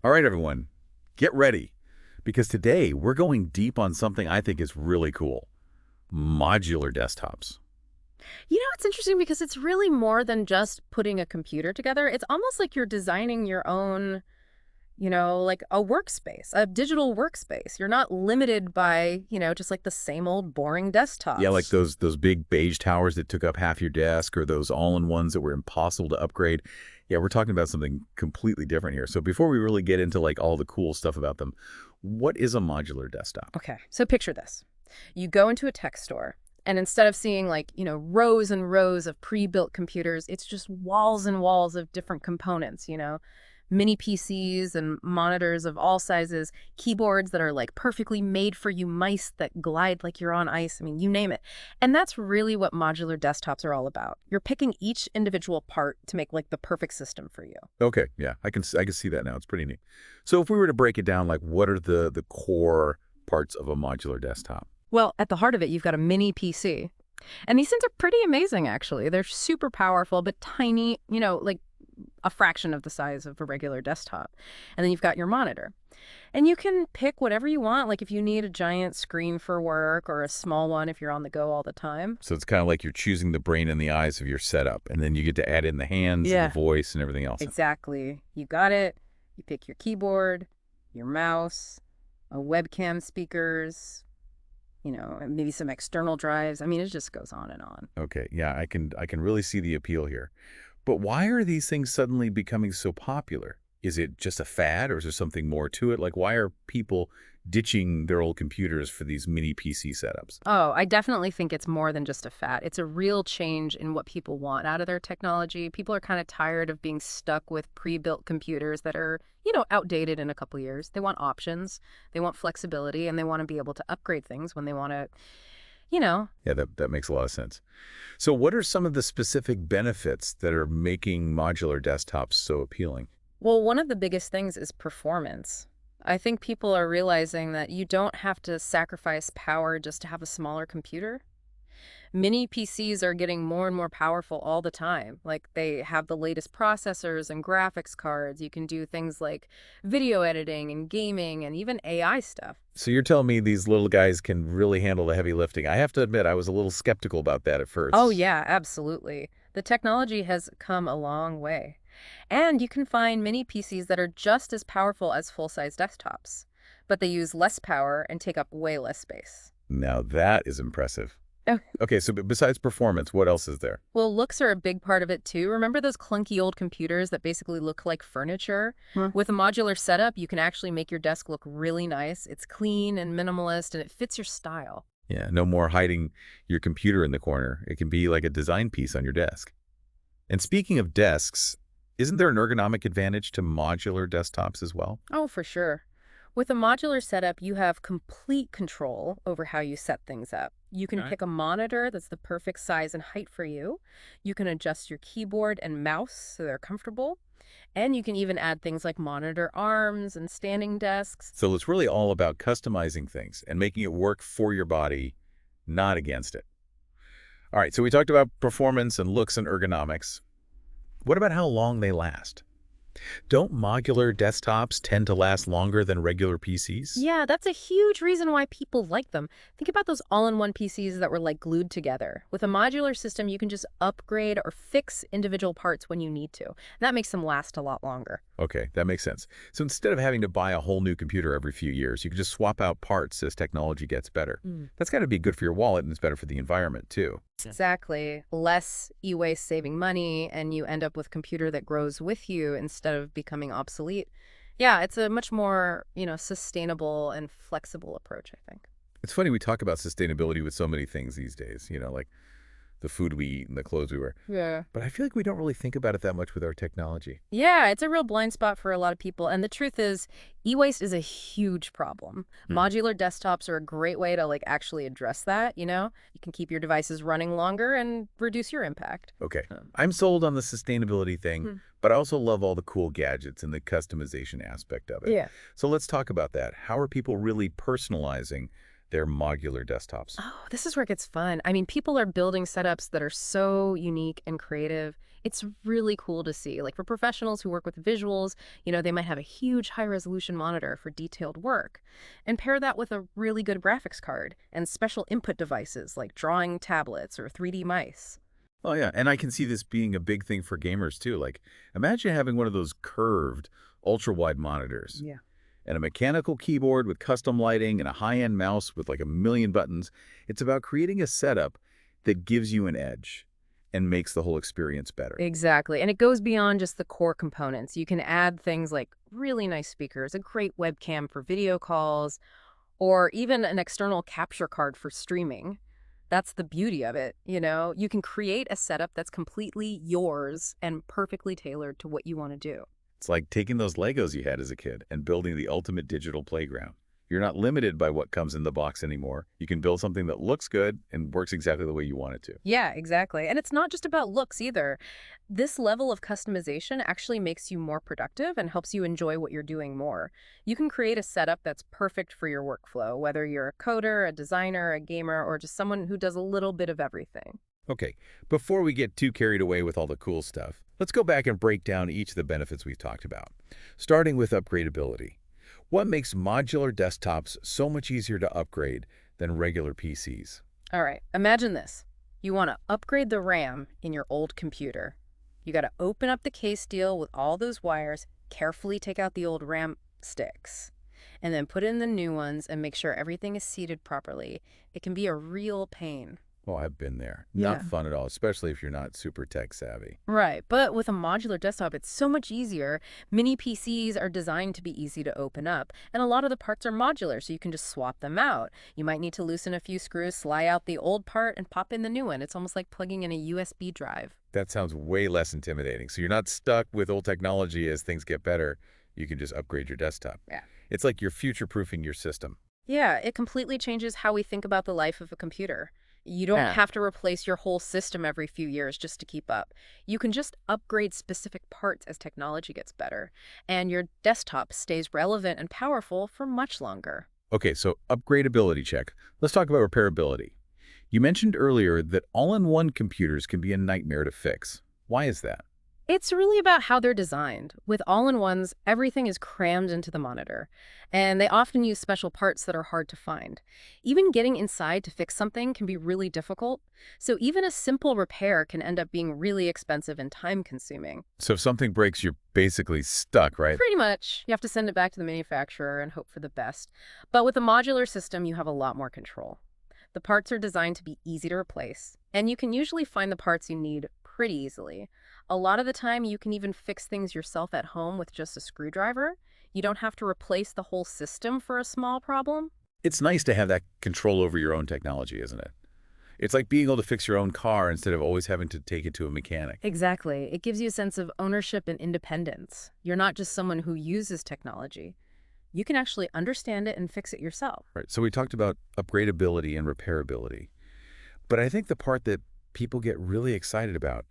All right, everyone, get ready, because today we're going deep on something I think is really cool: modular desktops. It's interesting because it's really more than just putting a computer together. It's almost like you're designing your own, like a workspace, a digital workspace. You're not limited by, just like the same old boring Yeah, like desktops. those big beige towers that took up half your desk, or those all-in-ones that were impossible to upgrade. Yeah, we're talking about something completely different here. So before we really get into like all the cool stuff about them, what is a modular desktop? Okay, so picture this. You go into a tech store, and instead of seeing like, rows and rows of pre-built computers, it's just walls and walls of different components, mini PCs and monitors of all sizes, keyboards that are like perfectly made for you, mice that glide like you're on ice. I mean, you name it. And that's really what modular desktops are all about. You're picking each individual part to make like the perfect system for you. Okay, yeah, I can see that now. It's pretty neat. So if we were to break it down, like what are the core parts of a modular desktop? Well, at the heart of it, you've got a mini PC. And these things are pretty amazing, actually. They're super powerful, but tiny, like a fraction of the size of a regular desktop. And then you've got your monitor. And you can pick whatever you want, like if you need a giant screen for work or a small one if you're on the go all the time. So it's kind of like you're choosing the brain and the eyes of your setup, and then you get to add in the hands and the Yeah, voice and everything else. exactly. You got it. You pick your keyboard, your mouse, a webcam speakers, and maybe some external drives. I mean, it just goes on and on. Okay, yeah, I can really see the appeal here. But why are these things suddenly becoming so popular? Is it just a fad, or is there something more to it? Like, why are people ditching their old computers for these mini PC setups? Oh, I definitely think it's more than just a fad. It's a real change in what people want out of their technology. People are kind of tired of being stuck with pre-built computers that are, outdated in a couple years. They want options, they want flexibility, and they want to be able to upgrade things when they want to, you know. Yeah, that makes a lot of sense. So what are some of the specific benefits that are making modular desktops so appealing? Well, one of the biggest things is performance. I think people are realizing that you don't have to sacrifice power just to have a smaller computer. Mini PCs are getting more and more powerful all the time. Like they have the latest processors and graphics cards. You can do things like video editing and gaming and even AI stuff. So you're telling me these little guys can really handle the heavy lifting. I have to admit, I was a little skeptical about that at Oh, first. yeah, absolutely. The technology has come a long way. And you can find mini PCs that are just as powerful as full-size desktops, but they use less power and take up way less space. Now that is impressive. Oh, Okay, so besides performance, what else is there? well, looks are a big part of it too. Remember those clunky old computers that basically look like furniture? Huh. With a modular setup, you can actually make your desk look really nice. It's clean and minimalist, and it fits your style. Yeah, no more hiding your computer in the corner. It can be like a design piece on your desk. And speaking of desks, isn't there an ergonomic advantage to modular desktops as well? Oh, for sure. With a modular setup, you have complete control over how you set things up. You can Okay. pick a monitor that's the perfect size and height for you. You can adjust your keyboard and mouse so they're comfortable. And you can even add things like monitor arms and standing desks. So it's really all about customizing things and making it work for your body, not against it. All right, so we talked about performance and looks and ergonomics. What about how long they last? Don't modular desktops tend to last longer than regular PCs? Yeah, that's a huge reason why people like them. Think about those all-in-one PCs that were like glued together. With a modular system, you can just upgrade or fix individual parts when you need to. And that makes them last a lot longer. Okay, that makes sense. So instead of having to buy a whole new computer every few years, you can just swap out parts as technology gets better. Mm. That's got to be good for your wallet, and it's better for the environment, too. Exactly. Less e-waste, saving money, and you end up with a computer that grows with you instead of becoming obsolete. Yeah, it's a much more, sustainable and flexible approach, I think. It's funny we talk about sustainability with so many things these days, like the food we eat and the clothes we wear. Yeah. But I feel like we don't really think about it that much with our technology. Yeah, it's a real blind spot for a lot of people. And the truth is, e-waste is a huge problem. Hmm. Modular desktops are a great way to like actually address that, You can keep your devices running longer and reduce your impact. Okay, Um, I'm sold on the sustainability thing, Hmm. but I also love all the cool gadgets and the customization aspect of it. Yeah. So let's talk about that. How are people really personalizing their modular desktops? Oh, this is where it gets fun. I mean, people are building setups that are so unique and creative. It's really cool to see. Like for professionals who work with visuals, they might have a huge high-resolution monitor for detailed work. And pair that with a really good graphics card and special input devices like drawing tablets or 3D mice. Oh, yeah, and I can see this being a big thing for gamers, too. Like, imagine having one of those curved, ultra-wide monitors Yeah. and a mechanical keyboard with custom lighting and a high-end mouse with like a million buttons. It's about creating a setup that gives you an edge and makes the whole experience better. Exactly. And it goes beyond just the core components. You can add things like really nice speakers, a great webcam for video calls, or even an external capture card for streaming. That's the beauty of it. You can create a setup that's completely yours and perfectly tailored to what you want to do. It's like taking those Legos you had as a kid and building the ultimate digital playground. You're not limited by what comes in the box anymore. You can build something that looks good and works exactly the way you want it to. Yeah, exactly. And it's not just about looks either. This level of customization actually makes you more productive and helps you enjoy what you're doing more. You can create a setup that's perfect for your workflow, whether you're a coder, a designer, a gamer, or just someone who does a little bit of everything. Okay, before we get too carried away with all the cool stuff, let's go back and break down each of the benefits we've talked about, starting with upgradeability. What makes modular desktops so much easier to upgrade than regular PCs? All right, imagine this. You want to upgrade the RAM in your old computer. You got to open up the case steel with all those wires, carefully take out the old RAM sticks, and then put in the new ones and make sure everything is seated properly. It can be a real pain. Oh, I've been there. Not Yeah. fun at all, especially if you're not super tech savvy. Right, but with a modular desktop, it's so much easier. Mini PCs are designed to be easy to open up, and a lot of the parts are modular, so you can just swap them out. You might need to loosen a few screws, slide out the old part, and pop in the new one. It's almost like plugging in a USB drive. That sounds way less intimidating. So you're not stuck with old technology as things get better. You can just upgrade your desktop. Yeah. It's like you're future-proofing your system. Yeah, it completely changes how we think about the life of a computer. You don't Yeah. have to replace your whole system every few years just to keep up. You can just upgrade specific parts as technology gets better, and your desktop stays relevant and powerful for much longer. Okay, so upgradability check. Let's talk about repairability. You mentioned earlier that all-in-one computers can be a nightmare to fix. Why is that? It's really about how they're designed. With all-in-ones, everything is crammed into the monitor, and they often use special parts that are hard to find. Even getting inside to fix something can be really difficult, so even a simple repair can end up being really expensive and time-consuming. So if something breaks, you're basically stuck, right? Pretty much, you have to send it back to the manufacturer and hope for the best. But with a modular system, you have a lot more control. The parts are designed to be easy to replace, and you can usually find the parts you need pretty easily. A lot of the time, you can even fix things yourself at home with just a screwdriver. You don't have to replace the whole system for a small problem. It's nice to have that control over your own technology, isn't it? It's like being able to fix your own car instead of always having to take it to a mechanic. Exactly. It gives you a sense of ownership and independence. You're not just someone who uses technology. You can actually understand it and fix it yourself. Right. So we talked about upgradability and repairability. But I think the part that people get really excited about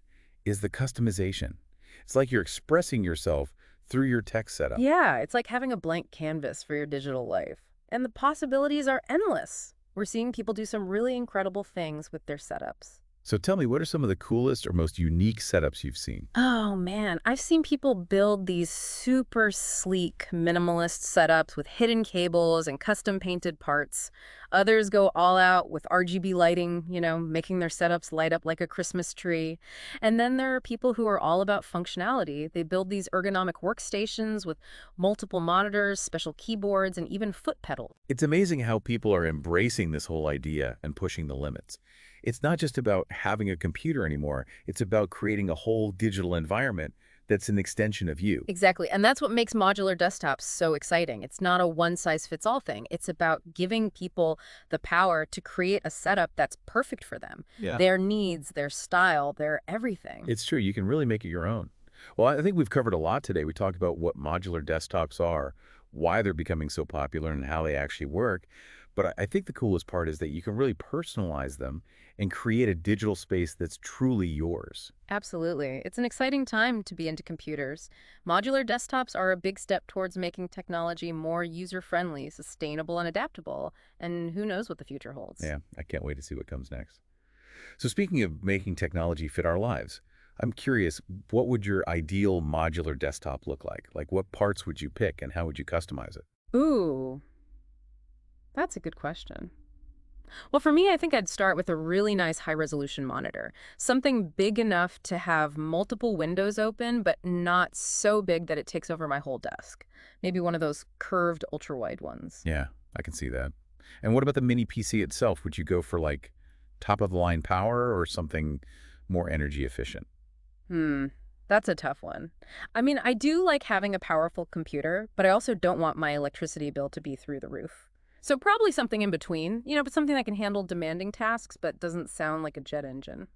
is the customization. It's like you're expressing yourself through your tech setup. Yeah, it's like having a blank canvas for your digital life. And the possibilities are endless. We're seeing people do some really incredible things with their setups. So tell me, what are some of the coolest or most unique setups you've seen? Oh man, I've seen people build these super sleek minimalist setups with hidden cables and custom painted parts. Others go all out with RGB lighting, making their setups light up like a Christmas tree. And then there are people who are all about functionality. They build these ergonomic workstations with multiple monitors, special keyboards, and even foot pedals. It's amazing how people are embracing this whole idea and pushing the limits. It's not just about having a computer anymore. It's about creating a whole digital environment that's an extension of you. Exactly. And that's what makes modular desktops so exciting. It's not a one-size-fits-all thing. It's about giving people the power to create a setup that's perfect for them. Yeah. Their needs, their style, their everything. It's true. You can really make it your own. Well, I think we've covered a lot today. We talked about what modular desktops are, why they're becoming so popular, and how they actually work. But I think the coolest part is that you can really personalize them and create a digital space that's truly yours. Absolutely. It's an exciting time to be into computers. Modular desktops are a big step towards making technology more user-friendly, sustainable, and adaptable. And who knows what the future holds. Yeah, I can't wait to see what comes next. So speaking of making technology fit our lives, I'm curious, what would your ideal modular desktop look like? Like, what parts would you pick and how would you customize it? Ooh, that's a good question. Well, for me, I think I'd start with a really nice high-resolution monitor. Something big enough to have multiple windows open, but not so big that it takes over my whole desk. Maybe one of those curved ultra-wide ones. Yeah, I can see that. And what about the mini PC itself? Would you go for like top-of-the-line power or something more energy efficient? Hmm, that's a tough one. I mean, I do like having a powerful computer, but I also don't want my electricity bill to be through the roof. So probably something in between, but something that can handle demanding tasks but doesn't sound like a jet engine.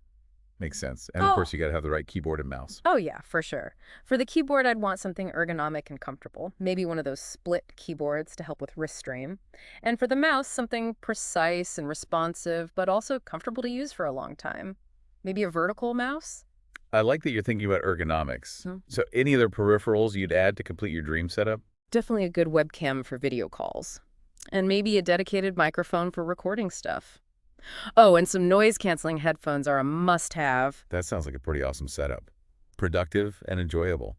Makes sense. And of Oh, course, you got to have the right keyboard and mouse. oh yeah, for sure. For the keyboard, I'd want something ergonomic and comfortable. Maybe one of those split keyboards to help with wrist strain. And for the mouse, something precise and responsive, but also comfortable to use for a long time. Maybe a vertical mouse? I like that you're thinking about ergonomics. Hmm. So any other peripherals you'd add to complete your dream setup? Definitely a good webcam for video calls. And maybe a dedicated microphone for recording stuff. Oh, and some noise-canceling headphones are a must-have. That sounds like a pretty awesome setup. Productive and enjoyable.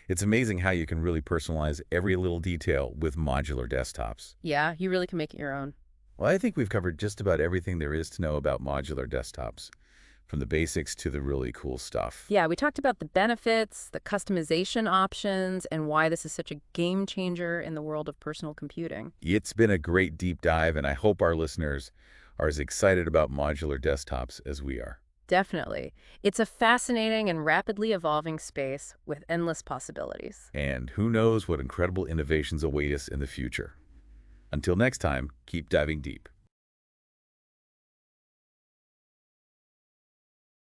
It's amazing how you can really personalize every little detail with modular desktops. Yeah, you really can make it your own. Well, I think we've covered just about everything there is to know about modular desktops, from the basics to the really cool stuff. Yeah, we talked about the benefits, the customization options, and why this is such a game changer in the world of personal computing. It's been a great deep dive, and I hope our listeners are as excited about modular desktops as we are. Definitely. It's a fascinating and rapidly evolving space with endless possibilities. And who knows what incredible innovations await us in the future. Until next time, keep diving deep.